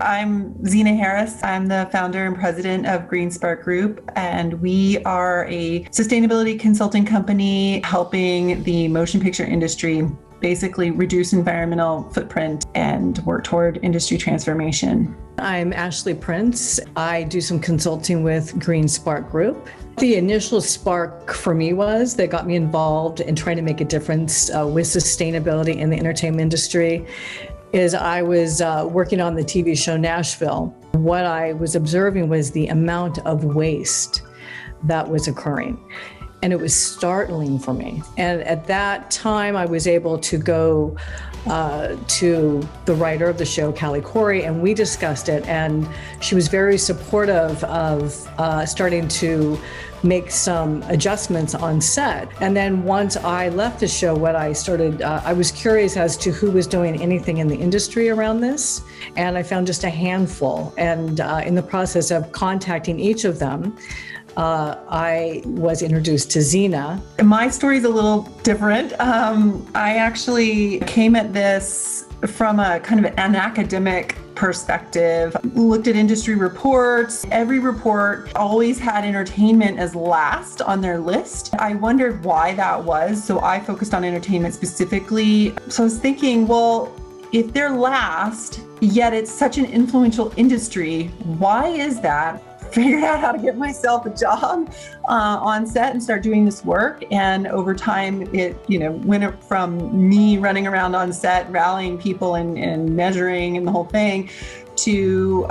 I'm Zena Harris. I'm the founder and president of Green Spark Group, and we are a sustainability consulting company helping the motion picture industry basically reduce environmental footprint and work toward industry transformation. I'm Ashleigh Prince. I do some consulting with Green Spark Group. The initial spark for me was that got me involved in trying to make a difference with sustainability in the entertainment industry is I was working on the TV show Nashville. What I was observing was the amount of waste that was occurring. And it was startling for me. And at that time, I was able to go to the writer of the show, Callie Corey, and we discussed it. And she was very supportive of starting to make some adjustments on set. And then once I left the show, what I started, I was curious as to who was doing anything in the industry around this. And I found just a handful. And in the process of contacting each of them, I was introduced to Zena. My story is a little different. I actually came at this from a kind of an academic perspective, looked at industry reports. Every report always had entertainment as last on their list. I wondered why that was, so I focused on entertainment specifically. So I was thinking, well, if they're last, yet it's such an influential industry, why is that? Figured out how to get myself a job on set and start doing this work. And over time, it went from me running around on set, rallying people and measuring and the whole thing to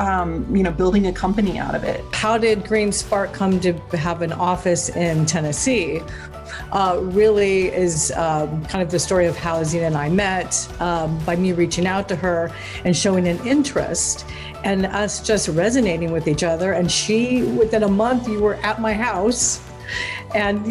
building a company out of it. How did Green Spark come to have an office in Tennessee? Really is kind of the story of how Zena and I met by me reaching out to her and showing an interest and us just resonating with each other. And she, within a month, you were at my house and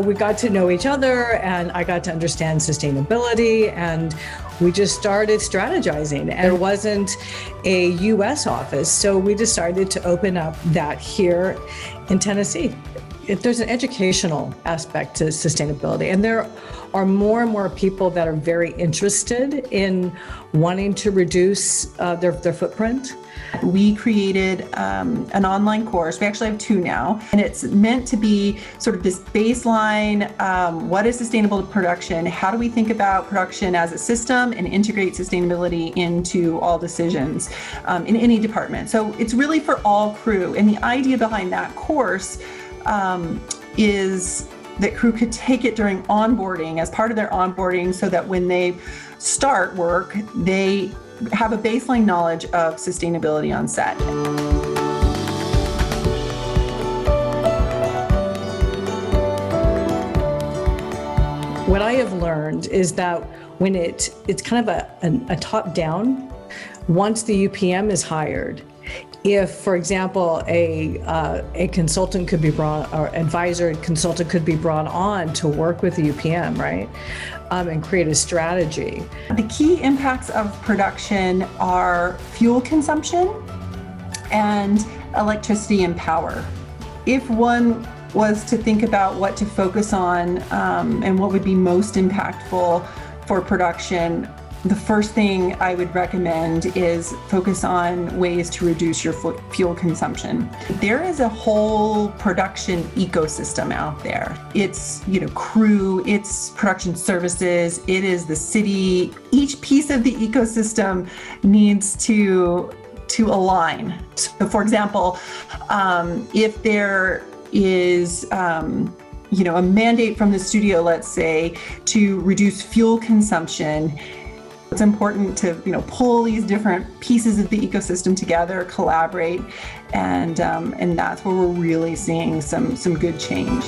we got to know each other and I got to understand sustainability and we just started strategizing. And there wasn't a US office, so we decided to open up that here in Tennessee. There's an educational aspect to sustainability, and there are more and more people that are very interested in wanting to reduce their footprint. We created an online course. We actually have two now, and it's meant to be sort of this baseline. What is sustainable production? How do we think about production as a system and integrate sustainability into all decisions in any department? So it's really for all crew. And the idea behind that course is that crew could take it during onboarding as part of their onboarding so that when they start work, they have a baseline knowledge of sustainability on set. What I have learned is that when it's kind of a top-down, once the UPM is hired, if, for example, a consultant could be brought, or advisor consultant could be brought on to work with the UPM, right, and create a strategy. The key impacts of production are fuel consumption and electricity and power. If one was to think about what to focus on and what would be most impactful for production, the first thing I would recommend is focus on ways to reduce your fuel consumption. There is a whole production ecosystem out there. It's, crew, it's production services, it is the city. Each piece of the ecosystem needs to align. So for example, if there is a mandate from the studio, let's say, to reduce fuel consumption, it's important to pull these different pieces of the ecosystem together, collaborate, and that's where we're really seeing some good change.